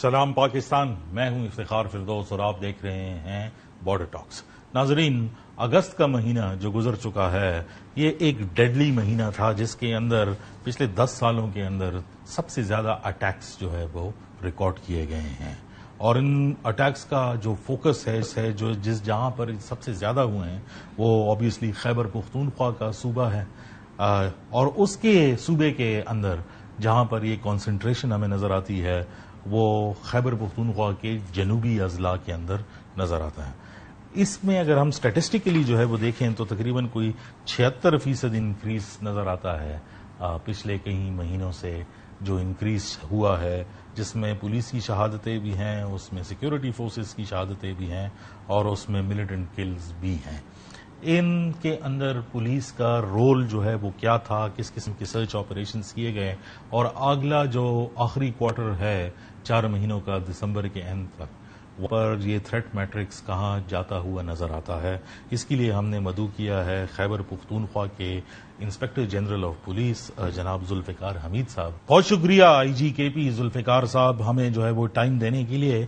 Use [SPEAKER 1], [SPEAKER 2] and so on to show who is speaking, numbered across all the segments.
[SPEAKER 1] سلام پاکستان، میں ہوں افتخار فردوس اور آپ دیکھ رہے ہیں بارڈر ٹاکس۔ ناظرین، اگست کا مہینہ جو گزر چکا ہے یہ ایک ڈیڈلی مہینہ تھا جس کے اندر پچھلے 10 سالوں کے اندر سب سے زیادہ اٹیکس جو ہے وہ ریکارڈ کیے گئے ہیں، اور ان اٹیکس کا جو فوکس ہے جو جس جہاں پر سب سے زیادہ ہوئے ہیں وہ آبویسلی خیبر پختونخوا کا صوبہ ہے، اور اس کے صوبے کے اندر جہاں پر یہ کنسنٹریشن ہمیں نظر آتی ہے وہ خیبر پختونخوا کے جنوبی اضلاع کے اندر نظر آتا ہے۔ اس میں اگر ہم سٹیٹسٹیکلی جو ہے وہ دیکھیں تو تقریباً کوئی 76% انکریز نظر آتا ہے پچھلے کئی مہینوں سے جو انکریز ہوا ہے، جس میں پولیس کی شہادتیں بھی ہیں، اس میں سیکیورٹی فورسز کی شہادتیں بھی ہیں، اور اس میں ملیٹنٹ کلز بھی ہیں۔ ان کے اندر پولیس کا رول جو ہے وہ کیا تھا، کس قسم کے سرچ آپریشنز کیے گئے، اور اگلا جو آخری کوارٹر ہے 4 مہینوں کا دسمبر کے اینڈ تک پر یہ تھریٹ میٹرکس کہاں جاتا ہوا نظر آتا ہے، اس کے لیے ہم نے مدعو کیا ہے خیبر پختونخوا کے انسپیکٹر جنرل آف پولیس جناب ذوالفقار حمید صاحب۔ بہت شکریہ آئی جی کے پی ذوالفقار صاحب ہمیں جو ہے وہ ٹائم دینے کے لیے۔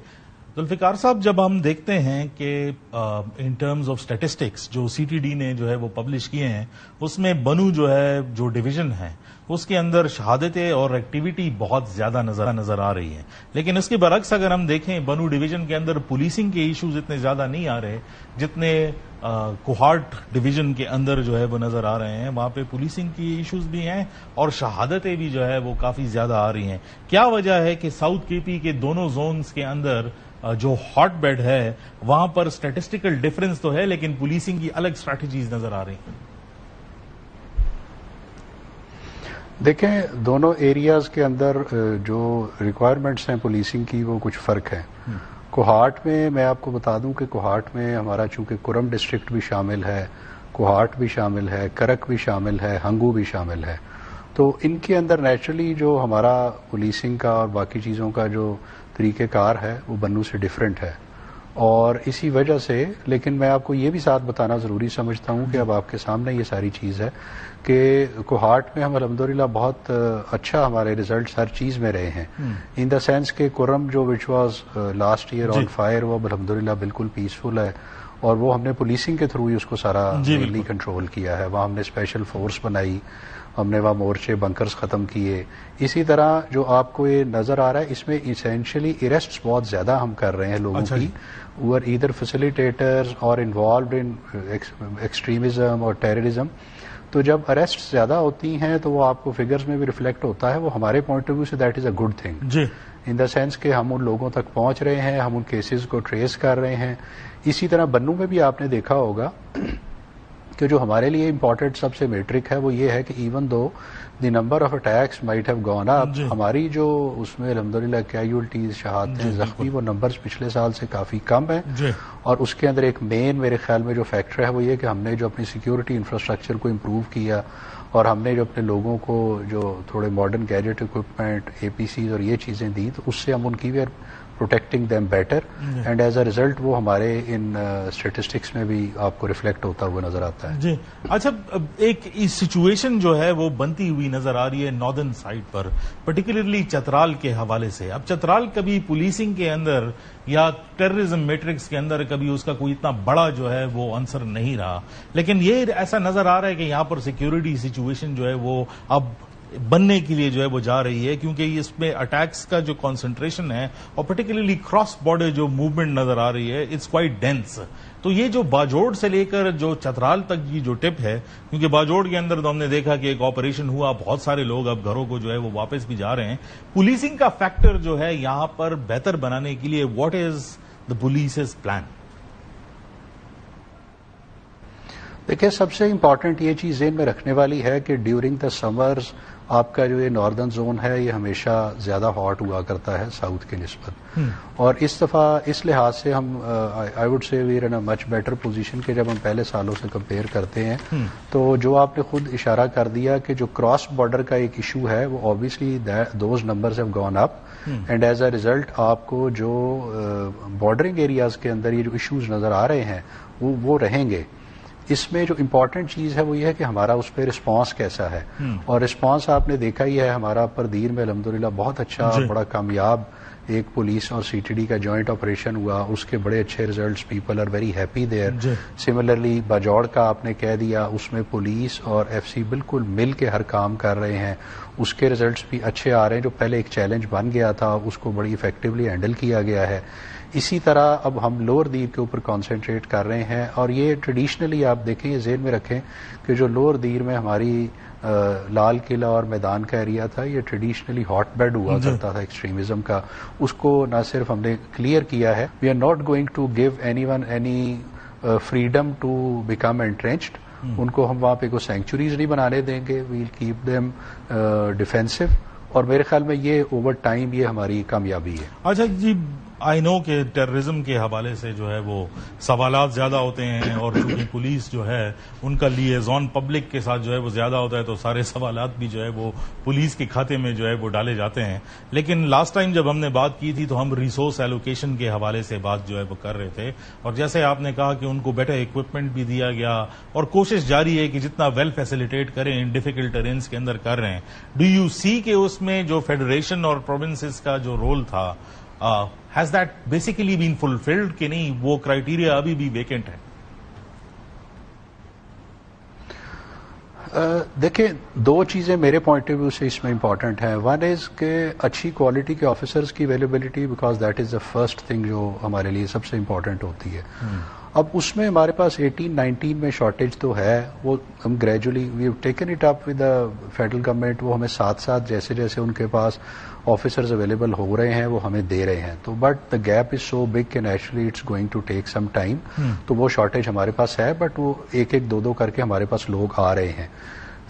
[SPEAKER 1] ذوالفقار صاحب، جب ہم دیکھتے ہیں کہ ان ٹرمز آف اسٹیٹسٹکس جو سی ٹی ڈی نے جو ہے وہ پبلش کیے ہیں، اس میں بنو جو ہے جو ڈویژن ہے اس کے اندر شہادتیں اور ایکٹیویٹی بہت زیادہ نظر آ رہی ہیں، لیکن اس کے برعکس اگر ہم دیکھیں بنو ڈویژن کے اندر پولیسنگ کے ایشوز اتنے زیادہ نہیں آ رہے جتنے کوہارٹ ڈویژن کے اندر جو ہے وہ نظر آ رہے ہیں۔ وہاں پہ پولیسنگ کی ایشوز بھی ہیں اور شہادتیں بھی جو ہے وہ کافی زیادہ آ رہی ہیں۔ کیا وجہ ہے کہ ساؤتھ کے پی کے دونوں زونز کے اندر جو ہاٹ بیڈ ہے وہاں پر اسٹیٹسٹیکل ڈفرنس تو ہے لیکن پولیسنگ کی الگ اسٹریٹجیز نظر آ رہی ہیں؟
[SPEAKER 2] دیکھیں، دونوں ایریاز کے اندر جو ریکوائرمنٹس ہیں پولیسنگ کی وہ کچھ فرق ہیں۔ کوہاٹ میں آپ کو بتا دوں کہ کوہاٹ میں ہمارا چونکہ کرم ڈسٹرکٹ بھی شامل ہے، کوہاٹ بھی شامل ہے، کرک بھی شامل ہے، ہنگو بھی شامل ہے، تو ان کے اندر نیچرلی جو ہمارا پولیسنگ کا اور باقی چیزوں کا جو طریقہ کار ہے وہ بنو سے ڈیفرنٹ ہے، اور اسی وجہ سے لیکن میں آپ کو یہ بھی ساتھ بتانا ضروری سمجھتا ہوں کہ اب آپ کے سامنے یہ ساری چیز ہے کہ کوہاٹ میں ہم الحمدللہ بہت اچھا ہمارے ریزلٹس ہر چیز میں رہے ہیں، ان دا سینس کہ کرم جو وچ was last year on fire وہ الحمدللہ بالکل پیسفل ہے، اور وہ ہم نے پولیسنگ کے تھرو ہی اس کو سارا مینلی کنٹرول کیا ہے۔ وہاں ہم نے اسپیشل فورس بنائی، ہم نے وہاں مورچے بنکرز ختم کیے۔ اسی طرح جو آپ کو یہ نظر آ رہا ہے اس میں اسینشلی اریسٹس بہت زیادہ ہم کر رہے ہیں لوگوں کی، وہ ایدر فیسیلیٹیٹرز اور انوالوڈ ان ایکسٹریمزم اور ٹیررزم۔ تو جب اریسٹ زیادہ ہوتی ہیں تو وہ آپ کو فگرز میں بھی ریفلیکٹ ہوتا ہے، وہ ہمارے پوائنٹ آف ویو سے that is a good thing, in the sense کہ ہم ان لوگوں تک پہنچ رہے ہیں، ہم ان کیسز کو ٹریس کر رہے ہیں۔ اسی طرح بنو میں بھی آپ نے دیکھا ہوگا کہ جو ہمارے لیے امپورٹنٹ سب سے میٹرک ہے وہ یہ ہے کہ even though the number of attacks might have gone up, ہماری جو اس میں الحمدللہ کیجولٹیز شہادتیں زخمی وہ نمبرز پچھلے سال سے کافی کم ہیں، اور اس کے اندر ایک مین میرے خیال میں جو فیکٹر ہے وہ یہ کہ ہم نے جو اپنی سیکیورٹی انفراسٹرکچر کو امپروو کیا، اور ہم نے جو اپنے لوگوں کو جو تھوڑے ماڈرن گیجٹ اکوپمنٹ اے پی سیز اور یہ چیزیں دی تو اس سے ہم ان کی we are protecting them better, and as a result وہ ہمارے ان اسٹیٹسٹکس میں بھی آپ کو ریفلیکٹ ہوتا ہوا نظر آتا ہے۔
[SPEAKER 1] جی اچھا، ایک سچویشن جو ہے وہ بنتی ہوئی نظر آ رہی ہے ناردرن سائڈ پر، پرٹیکولرلی چترال کے حوالے سے۔ اب چترال کبھی پولیسنگ کے اندر یا ٹیررزم میٹرکس کے اندر کبھی اس کا کوئی اتنا بڑا جو ہے وہ عنصر نہیں رہا، لیکن یہ ایسا نظر آ رہا ہے کہ یہاں پر سیکیورٹی سچویشن جو ہے وہ اب بننے کے لیے جو ہے وہ جا رہی ہے، کیونکہ اس میں اٹیکس کا جو کنسنٹریشن ہے اور پرٹیکولرلی کراس بارڈر جو موومنٹ نظر آ رہی ہے اٹس کوائٹ ڈینس۔ تو یہ جو باجوڑ سے لے کر جو چترال تک کی جو ٹپ ہے، کیونکہ باجوڑ کے اندر تو ہم نے دیکھا کہ ایک آپریشن ہوا، بہت سارے لوگ اب گھروں کو جو ہے وہ واپس بھی جا رہے ہیں، پولیسنگ کا فیکٹر جو ہے یہاں پر بہتر بنانے کے لیے what is the policies plan?
[SPEAKER 2] دیکھیں، سب سے امپورٹنٹ یہ چیز ذہن میں رکھنے والی ہے کہ ڈیورنگ دا سمرز آپ کا جو یہ ناردرن زون ہے یہ ہمیشہ زیادہ ہاٹ ہوا کرتا ہے ساؤتھ کے نسبت، اور اس دفعہ اس لحاظ سے ہم I would say we are in a much better position کہ جب ہم پہلے سالوں سے کمپیئر کرتے ہیں تو جو آپ نے خود اشارہ کر دیا کہ جو کراس بارڈر کا ایک ایشو ہے وہ obviously those numbers have gone up, and as a result آپ کو جو بارڈرنگ ایریاز کے اندر یہ جو ایشوز نظر آ رہے ہیں وہ رہیں گے۔ اس میں جو امپورٹنٹ چیز ہے وہ یہ ہے کہ ہمارا اس پہ رسپانس کیسا ہے، اور رسپانس آپ نے دیکھا ہی ہے ہمارا پردیر میں الحمدللہ بہت اچھا بڑا کامیاب ایک پولیس اور سی ٹی ڈی کا جوائنٹ آپریشن ہوا, اس کے بڑے اچھے results, people are very happy there. Similarly Bajaur کا آپ نے کہہ دیا, اس میں پولیس اور ایف سی بالکل مل کے ہر کام کر رہے ہیں, اس کے ریزلٹس بھی اچھے آ رہے ہیں. جو پہلے ایک چیلنج بن گیا تھا اس کو بڑی افیکٹولی ہینڈل کیا گیا ہے. اسی طرح اب ہم لوور دیر کے اوپر کانسنٹریٹ کر رہے ہیں, اور یہ ٹریڈیشنلی آپ دیکھیں, یہ ذہن میں رکھیں کہ جو لوور دیر میں ہماری لال قلعہ اور میدان کا ایریا تھا, یہ ٹریڈیشنلی ہاٹ بیڈ ہوا کرتا تھا ایکسٹریمزم کا. اس کو نہ صرف ہم نے کلیئر کیا ہے, we are not going to give any one any freedom to become entrenched. ان کو ہم وہاں پہ کوئی سینکچوریز نہیں بنانے دیں گے, ویل کیپ دیم ڈیفینسو, اور میرے خیال میں یہ اوور ٹائم یہ ہماری کامیابی ہے.
[SPEAKER 1] اچھا جی, آئی نو کہ ٹیررزم کے حوالے سے جو ہے وہ سوالات زیادہ ہوتے ہیں, اور چونکہ پولیس جو ہے ان کا لیزون پبلک کے ساتھ جو ہے وہ زیادہ ہوتا ہے, تو سارے سوالات بھی جو ہے وہ پولیس کے کھاتے میں جو ہے وہ ڈالے جاتے ہیں. لیکن لاسٹ ٹائم جب ہم نے بات کی تھی تو ہم ریسورس ایلوکیشن کے حوالے سے بات جو ہے وہ کر رہے تھے, اور جیسے آپ نے کہا کہ ان کو بیٹر اکوپمنٹ بھی دیا گیا, اور کوشش جاری ہے کہ جتنا ویل فیسیلیٹیٹ کریں ان ڈیفیکلٹ ٹرینس کے اندر کر رہے ہیں. ڈو یو سی کہ اس میں جو فیڈریشن اور پروونسز کا جو رول تھا, has that basically been fulfilled کہ نہیں, وہ کرائیٹیریا ابھی بھی ویکینٹ ہے؟
[SPEAKER 2] دیکھیں, دو چیزیں میرے پوائنٹ آف ویو سے اس میں امپورٹنٹ ہیں. ون از کہ اچھی کوالٹی کے آفیسرز کی availability, because that is the first thing جو ہمارے لیے سب سے امپورٹنٹ ہوتی ہے. اب اس میں ہمارے پاس 18-19 میں شارٹیج تو ہے, وہ ہم gradually we have taken it up with the federal government. وہ ہمیں ساتھ ساتھ جیسے جیسے ان کے پاس آفیسرز اویلیبل ہو رہے ہیں وہ ہمیں دے رہے ہیں. تو but the gap is so big کہ naturally it's going to take some time. تو وہ شارٹیج ہمارے پاس ہے, بٹ وہ ایک ایک دو کر کے ہمارے پاس لوگ آ رہے ہیں.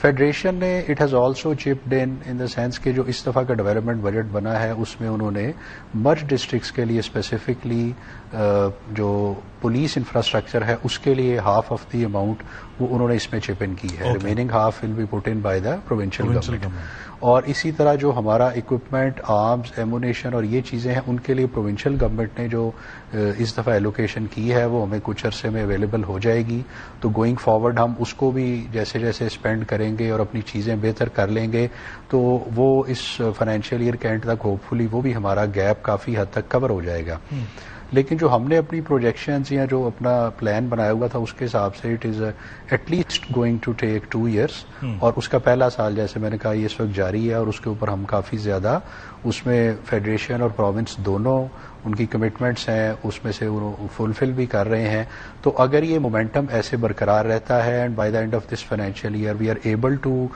[SPEAKER 2] فیڈریشن نے it has also chipped in the sense کہ جو اس دفعہ کا ڈیولپمنٹ بجٹ بنا ہے اس میں انہوں نے مرج ڈسٹرکٹس کے لیے اسپیسیفکلی جو پولیس انفراسٹرکچر ہے اس کے لیے ہاف آف دی اماؤنٹ وہ انہوں نے اس میں چپ ان کی ہے. Remaining half will be put in by the provincial government. اور اسی طرح جو ہمارا اکوپمنٹ, آرمز, ایمونیشن اور یہ چیزیں ہیں ان کے لیے پروونشل گورنمنٹ نے جو اس دفعہ ایلوکیشن کی ہے وہ ہمیں کچھ عرصے میں اویلیبل ہو جائے گی. تو گوئنگ فارورڈ ہم اس کو بھی جیسے جیسے اسپینڈ کریں گے اور اپنی چیزیں بہتر کر لیں گے تو وہ اس فائنینشیل ایئر کے اینڈ تک ہوپ فلی وہ بھی ہمارا گیپ کافی حد تک کور ہو جائے گا. لیکن جو ہم نے اپنی پروجیکشنز یا جو اپنا پلان بنایا ہوا تھا اس کے حساب سے it is at least going to take 2 years, اور اس کا پہلا سال جیسے میں نے کہا یہ اس وقت جاری ہے, اور اس کے اوپر ہم کافی زیادہ اس میں فیڈریشن اور پروونس دونوں ان کی کمٹمنٹس ہیں اس میں سے فلفل بھی کر رہے ہیں. تو اگر یہ مومنٹم ایسے برقرار رہتا ہے and by the end of this financial year we are able to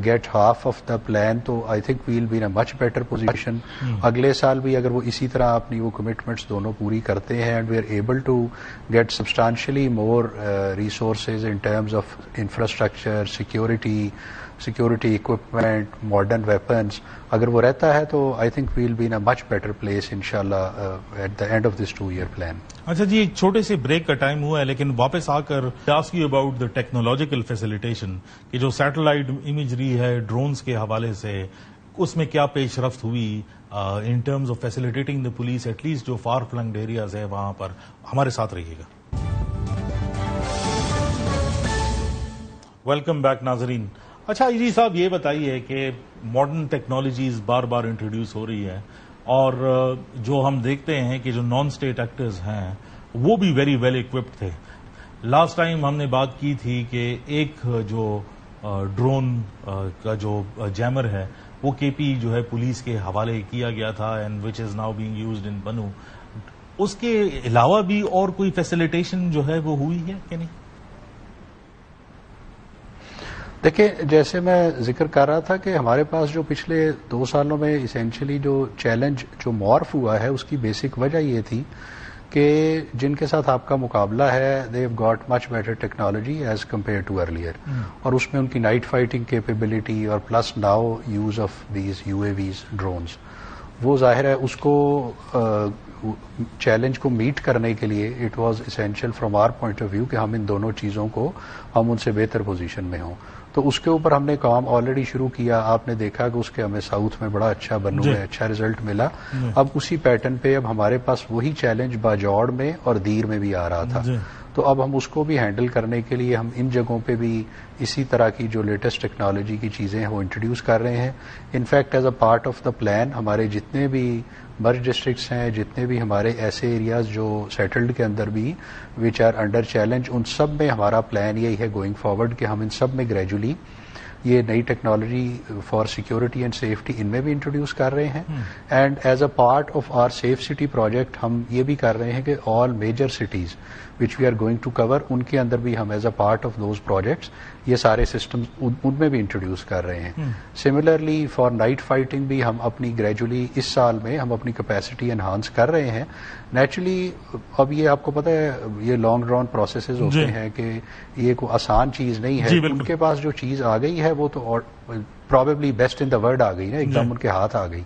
[SPEAKER 2] get half of the plan, تو I think we'll be in a much better position. اگلے سال بھی اگر وہ اسی طرح اپنی وہ کمٹمنٹس دونوں پوری کرتے ہیں and we are able to get substantially more resources in terms of infrastructure, security equipment, modern weapons, اگر وہ رہتا ہے تو I think we'll be in a much better place انشاءاللہ at the end of this 2 year plan.
[SPEAKER 1] اچھا جی, ایک چھوٹے سے بریک کا ٹائم ہوا ہے, لیکن واپس آ کر ask you about the technological facilitation کہ جو سیٹلائٹ امیجری ہے ڈرونز کے حوالے سے, اس میں کیا پیش رفت ہوئی in terms of facilitating the police at least جو فار فلنگڈ ایریاز ہے وہاں پر. ہمارے ساتھ رہیے گا. ویلکم بیک ناظرین. اچھا جی صاحب, یہ بتائیے کہ ماڈرن ٹیکنالوجیز بار بار انٹروڈیوس ہو رہی ہے, اور جو ہم دیکھتے ہیں کہ جو نان اسٹیٹ ایکٹرز ہیں وہ بھی ویری ویل اکوپڈ تھے. لاسٹ ٹائم ہم نے بات کی تھی کہ ایک جو ڈرون کا جو جیمر ہے وہ کے پی جو ہے پولیس کے حوالے کیا گیا تھا, and which is now being used in بنو. اس کے علاوہ بھی اور کوئی فیسیلیٹیشن جو ہے وہ ہوئی ہے کہ نہیں؟
[SPEAKER 2] دیکھیں, جیسے میں ذکر کر رہا تھا کہ ہمارے پاس جو پچھلے 2 سالوں میں اسینشلی جو چیلنج جو مورف ہوا ہے اس کی بیسک وجہ یہ تھی کہ جن کے ساتھ آپ کا مقابلہ ہے they have got much better technology as compared to earlier, اور اس میں ان کی نائٹ فائٹنگ کیپیبلٹی اور plus now use of these UAVs drones, وہ ظاہر ہے اس کو چیلنج کو میٹ کرنے کے لیے it was essential from our point of view کہ ہم ان دونوں چیزوں کو ہم ان سے بہتر پوزیشن میں ہوں. تو اس کے اوپر ہم نے کام آلریڈی شروع کیا. آپ نے دیکھا کہ اس کے ہمیں ساؤتھ میں بڑا اچھا بنو میں اچھا ریزلٹ ملا. اب اسی پیٹرن پہ اب ہمارے پاس وہی چیلنج باجوڑ میں اور دیر میں بھی آ رہا تھا. تو اب ہم اس کو بھی ہینڈل کرنے کے لیے ہم ان جگہوں پہ بھی اسی طرح کی جو لیٹسٹ ٹیکنالوجی کی چیزیں ہیں وہ انٹروڈیوس کر رہے ہیں. In fact as a part of the plan ہمارے جتنے بھی مرج ڈسٹرکٹس ہیں, جتنے بھی ہمارے ایسے ایریاز جو سیٹلڈ کے اندر بھی وچ آر انڈر چیلنج, ان سب میں ہمارا پلان یہی ہے گوئنگ فارورڈ کہ ہم ان سب میں گریجولی یہ نئی technology for security and safety ان میں بھی انٹروڈیوس کر رہے ہیں. And as a part of our safe city project ہم یہ بھی کر رہے ہیں کہ all major cities which we are going to cover, ان کے اندر بھی ہم as a part of those projects یہ سارے سسٹم ان میں بھی انٹروڈیوس کر رہے ہیں. سملرلی فار نائٹ فائٹنگ بھی ہم اپنی گریجولی اس سال میں ہم اپنی کیپیسٹی انہانس کر رہے ہیں. نیچرلی اب یہ آپ کو پتہ ہے یہ لانگ ڈراؤن پروسیسز ہوتے ہیں کہ یہ کوئی آسان چیز نہیں ہے. ان کے پاس جو چیز آ گئی ہے وہ تو probably best in the world آ گئی نا, ایک دم ان کے ہاتھ آ گئی.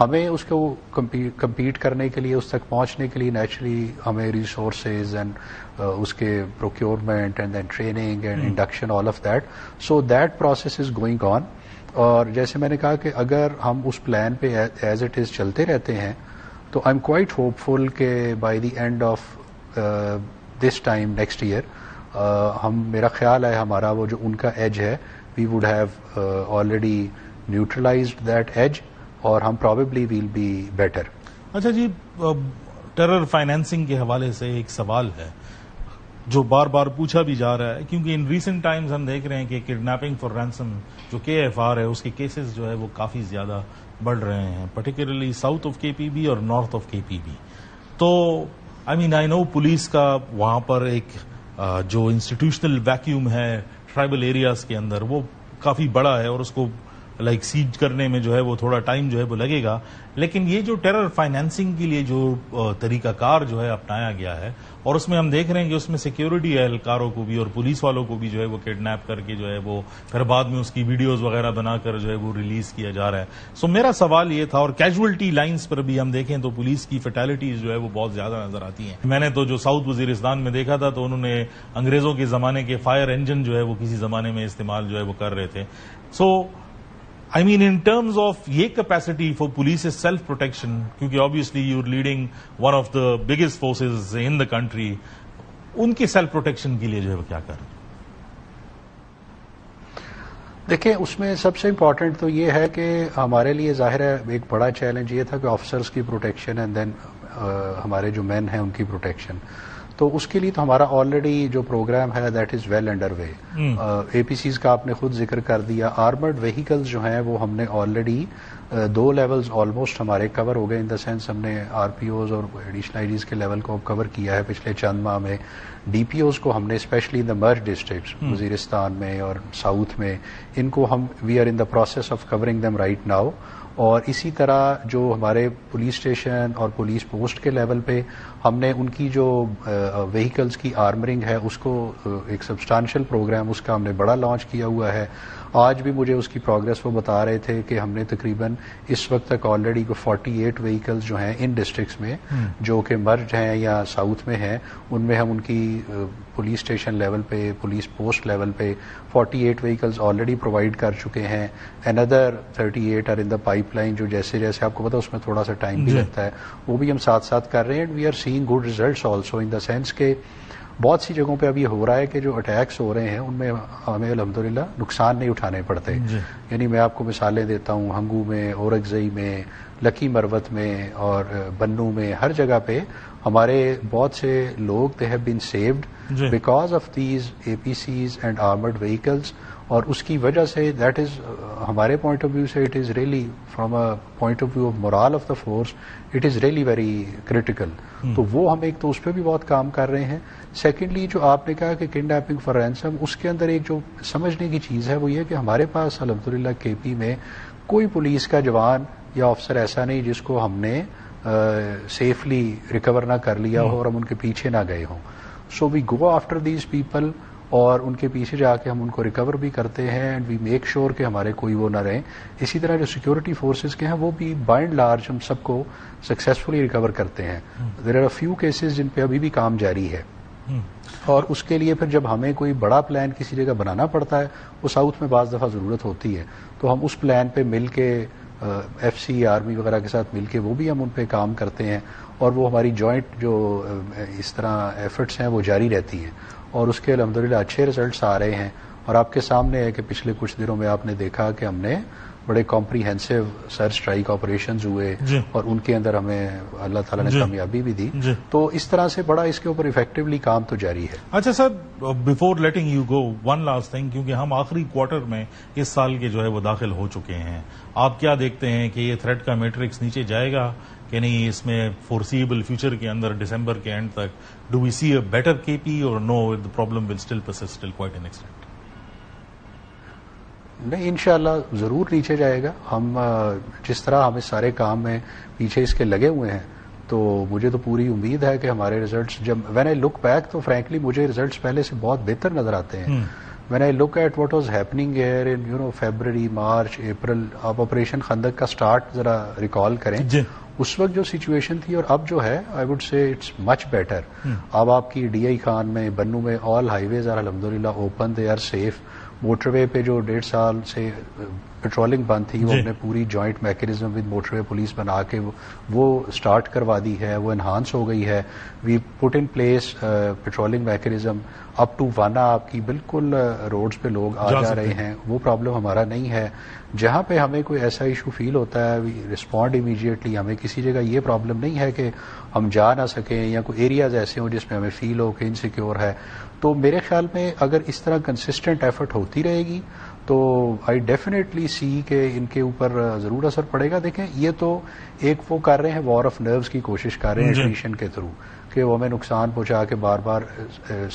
[SPEAKER 2] ہمیں اس کو کمپیٹ کرنے کے لیے, اس تک پہنچنے کے لیے نیچرلی ہمیں ریسورسز اینڈ اس کے procurement and then training and induction all of that, so that process is going on. اور جیسے میں نے کہا کہ اگر ہم اس پلان پہ ایز اٹ از چلتے رہتے ہیں تو I am quite hopeful کہ by the end of this time next year ہم, میرا خیال ہے ہمارا وہ جو ان کا ایج ہے we would have already neutralized that edge, اور ہم پرابیبلی ویل بی بیٹر.
[SPEAKER 1] اچھا جی, ٹیرر فائنینسنگ کے حوالے سے ایک سوال ہے جو بار بار پوچھا بھی جا رہا ہے, کیونکہ ان ریسنٹ ٹائمز ہم دیکھ رہے ہیں کہ کڈنیپنگ فار رینسم جو KFR ہے اس کے کیسز جو ہے وہ کافی زیادہ بڑھ رہے ہیں, پرٹیکولرلی ساؤتھ آف KPB اور نارتھ آف KPB. تو آئی نو پولیس کا وہاں پر ایک جو انسٹیٹیوشنل ویکیوم ہے ٹرائبل ایریاز کے اندر وہ کافی بڑا ہے, اور اس کو سیج کرنے میں جو ہے وہ تھوڑا ٹائم جو ہے وہ لگے گا. لیکن یہ جو ٹیرر فائنینسنگ کے لیے جو طریقہ کار جو ہے اپنایا گیا ہے, اور اس میں ہم دیکھ رہے ہیں کہ اس میں سیکیورٹی اہلکاروں کو بھی اور پولیس والوں کو بھی جو ہے وہ کڈنیپ کر کے جو ہے وہ پھر بعد میں اس کی ویڈیوز وغیرہ بنا کر جو ہے وہ ریلیز کیا جا رہا ہے. سو میرا سوال یہ تھا, اور کیجولٹی لائنز پر بھی ہم دیکھیں تو پولیس کی فیٹیلٹیز جو ہے وہ بہت زیادہ نظر آتی ہیں. میں نے تو جو ساؤتھ وزیرستان میں دیکھا تھا تو انہوں نے انگریزوں کے زمانے کے فائر انجن جو ہے وہ کسی زمانے میں استعمال جو ہے وہ کر رہے تھے. So I mean in terms of یہ capacity for police is self protection, کیونکہ obviously you are leading one of the biggest forces in the country, ان کی سیلف پروٹیکشن کے لیے جو ہے وہ کیا کر رہے ہیں؟
[SPEAKER 2] دیکھیں اس میں سب سے امپورٹنٹ تو یہ ہے کہ ہمارے لیے ظاہر ہے ایک بڑا چیلنج یہ تھا کہ آفیسرز کی پروٹیکشن اینڈ دین ہمارے جو مین ہیں ان کی پروٹیکشن. تو اس کے لیے تو ہمارا آلریڈی جو پروگرام ہے that is well under way. APCs کا آپ نے خود ذکر کر دیا. آرمرڈ وہیکلز جو ہیں وہ ہم نے آلریڈی 2 لیولز آلموسٹ ہمارے کور ہو گئے, ان دا سینس ہم نے RPOs اور ایڈیشنل IGs کے لیول کو کور کیا ہے پچھلے چند ماہ میں. DPOs کو ہم نے especially in the merged districts Waziristan میں اور ساؤتھ میں, ان کو ہم we are in the process of covering them right now. اور اسی طرح جو ہمارے پولیس اسٹیشن اور پولیس پوسٹ کے لیول پہ ہم نے ان کی جو وہیکلز کی آرمرنگ ہے اس کو ایک سبسٹانشل پروگرام اس کا ہم نے بڑا لانچ کیا ہوا ہے. آج بھی مجھے اس کی پروگرس وہ بتا رہے تھے کہ ہم نے تقریباً اس وقت تک آلریڈی 48 وہیکلز جو ہیں ان ڈسٹرکٹس میں جو کہ مرج ہیں یا ساؤتھ میں ہیں, ان میں ہم ان کی پولیس اسٹیشن لیول پہ, پولیس پوسٹ لیول پہ 48 وہیکلز آلریڈی پرووائڈ کر چکے ہیں. اندر 38 are in the pipeline, جو جیسے جیسے آپ کو پتا اس میں تھوڑا سا ٹائم بھی لگتا ہے, وہ بھی ہم ساتھ ساتھ کر رہے ہیں. And we are seeing good results also in the sense کہ بہت سی جگہوں پہ اب یہ ہو رہا ہے کہ جو اٹیکس ہو رہے ہیں ان میں ہمیں الحمدللہ نقصان نہیں اٹھانے پڑتے. یعنی میں آپ کو مثالیں دیتا ہوں, ہنگو میں, اورگزئی میں, لکی مروت میں اور بنو میں, ہر جگہ پہ ہمارے بہت سے لوگ they have been saved because of these APCs and armoured vehicles. اور اس کی وجہ سے دیٹ از ہمارے پوائنٹ آف ویو سے it is really from a point of view of morale of the force it is really very critical. تو وہ ہم ایک تو اس پہ بھی بہت کام کر رہے ہیں. سیکنڈلی جو آپ نے کہا کہ کڈنیپنگ فار رینسم, اس کے اندر ایک جو سمجھنے کی چیز ہے وہ یہ کہ ہمارے پاس الحمدللہ KP میں کوئی پولیس کا جوان یا آفسر ایسا نہیں جس کو ہم نے سیفلی ریکور نہ کر لیا ہو اور ہم ان کے پیچھے نہ گئے ہوں. سو وی گو آفٹر دیز پیپل اور ان کے پیچھے جا کے ہم ان کو ریکور بھی کرتے ہیں اینڈ وی میک شیور کہ ہمارے کوئی وہ نہ رہیں. اسی طرح جو سیکورٹی فورسز کے ہیں وہ بھی بائی اینڈ لارج ہم سب کو سکسیسفلی ریکور کرتے ہیں. دیر آر فیو کیسز جن پہ ابھی بھی کام جاری ہے. اور اس کے لیے پھر جب ہمیں کوئی بڑا پلان کسی جگہ بنانا پڑتا ہے, وہ ساؤتھ میں بعض دفعہ ضرورت ہوتی ہے, تو ہم اس پلان پہ مل کے ایف سی آرمی وغیرہ کے ساتھ مل کے وہ بھی ہم ان پہ کام کرتے ہیں، اور وہ ہماری جوائنٹ جو اس طرح ایفرٹس ہیں وہ جاری رہتی ہیں، اور اس کے الحمدللہ اچھے ریزلٹس آ رہے ہیں. اور آپ کے سامنے ہے کہ پچھلے کچھ دنوں میں آپ نے دیکھا کہ ہم نے بڑے کمپریہنسو سر اسٹرائک آپریشنز ہوئے
[SPEAKER 1] جی.
[SPEAKER 2] اور ان کے اندر ہمیں اللہ تعالیٰ نے
[SPEAKER 1] جی.
[SPEAKER 2] کامیابی بھی دی.
[SPEAKER 1] جی.
[SPEAKER 2] تو اس طرح سے بڑا اس کے اوپر افیکٹولی کام تو جاری ہے.
[SPEAKER 1] اچھا sir, before letting you go, one last thing, کیونکہ ہم آخری کوارٹر میں اس سال کے جو ہے وہ داخل ہو چکے ہیں، آپ کیا دیکھتے ہیں کہ یہ تھریٹ کا میٹرکس نیچے جائے گا کہ نہیں؟ اس میں فورسیبل فیوچر کے اندر ڈسمبر کے اینڈ تک do we see a better K P اور no the problem will still persist till quite an extent?
[SPEAKER 2] نہیں، انشاءاللہ ضرور نیچے جائے گا. ہم جس طرح ہمیں سارے کام میں پیچھے اس کے لگے ہوئے ہیں، تو مجھے تو پوری امید ہے کہ ہمارے ریزلٹس، جب وین آئی لک بیک تو فرینکلی مجھے ریزلٹس پہلے سے بہت بہتر نظر آتے ہیں. When I look at what was happening here in February, March, April, آپ آپریشن خندق کا سٹارٹ ذرا ریکال کریں. اس وقت جو سچویشن تھی اور اب جو ہے، I would say it's much better. اب آپ کی ڈی آئی خان میں، بنو میں آل ہائی ویز آر الحمدللہ open, they are safe. Motorway پہ جو 1.5 سال سے پیٹرولنگ بند تھی، وہ ہم نے پوری joint mechanism with motor way police بنا کے وہ اسٹارٹ کروا دی ہے، وہ انہانس ہو گئی ہے. We put in place patrolling mechanism up to Wana, آپ کی بالکل روڈز پہ لوگ آ جا رہے ہیں، وہ پرابلم ہمارا نہیں ہے. جہاں پہ ہمیں کوئی ایسا ایشو فیل ہوتا ہے، وی رسپونڈ امیڈیٹلی. ہمیں کسی جگہ یہ پرابلم نہیں ہے کہ ہم جا نہ سکیں یا کوئی ایریاز ایسے ہوں جس میں ہمیں فیل ہو کہ انسیکیور ہے. تو میرے خیال میں اگر اس طرح کنسسٹنٹ ایفرٹ ہوتی رہے گی تو آئی ڈیفینیٹلی سی کہ ان کے اوپر ضرور اثر پڑے گا. دیکھیں، یہ تو ایک وہ کر رہے ہیں، وار آف نروز کی کوشش کر رہے ہیں ایٹریشن کے تھرو، کہ وہ ہمیں نقصان پہنچا کے بار بار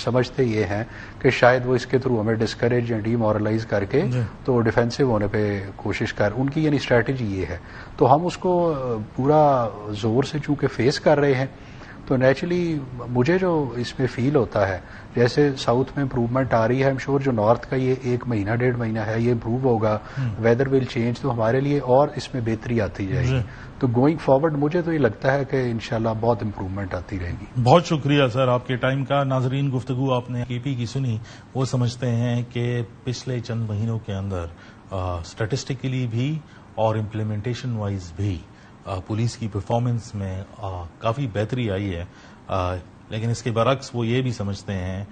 [SPEAKER 2] سمجھتے یہ ہیں کہ شاید وہ اس کے تھرو ہمیں ڈسکریج یا ڈی مورلائز کر کے تو ڈیفینسو ہونے پہ کوشش کر، ان کی یعنی اسٹریٹجی یہ ہے. تو ہم اس کو پورا زور سے چونکہ فیس کر رہے ہیں، تو نیچرلی مجھے جو اس میں فیل ہوتا ہے، جیسے ساؤتھ میں امپروومنٹ آ رہی ہے، ایم شور جو نارتھ کا یہ 1 مہینہ 1.5 مہینہ ہے، یہ امپروو ہوگا، ویدر ول چینج، تو ہمارے لیے اور اس میں بہتری آتی جائے گی. تو گوئنگ فارورڈ مجھے تو یہ لگتا ہے کہ انشاءاللہ بہت امپروومنٹ آتی رہے گی.
[SPEAKER 1] بہت شکریہ سر آپ کے ٹائم کا. ناظرین، گفتگو آپ نے کے پی کی سنی. وہ سمجھتے ہیں کہ پچھلے چند مہینوں کے اندر اسٹیٹسٹیکلی بھی اور امپلیمنٹیشن وائز بھی پولیس کی پرفارمنس میں کافی بہتری آئی ہے، لیکن اس کے برعکس وہ یہ بھی سمجھتے ہیں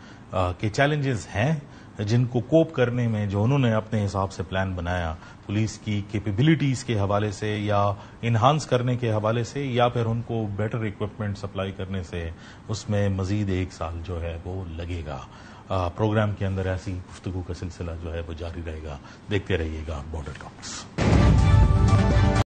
[SPEAKER 1] کہ چیلنجز ہیں جن کو کوپ کرنے میں جو انہوں نے اپنے حساب سے پلان بنایا پولیس کی کیپیبلٹیز کے حوالے سے یا انہانس کرنے کے حوالے سے یا پھر ان کو بیٹر اکوپمنٹ سپلائی کرنے سے، اس میں مزید 1 سال جو ہے وہ لگے گا. پروگرام کے اندر ایسی گفتگو کا سلسلہ جو ہے وہ جاری رہے گا. دیکھتے رہیے گا بارڈر ٹاکس.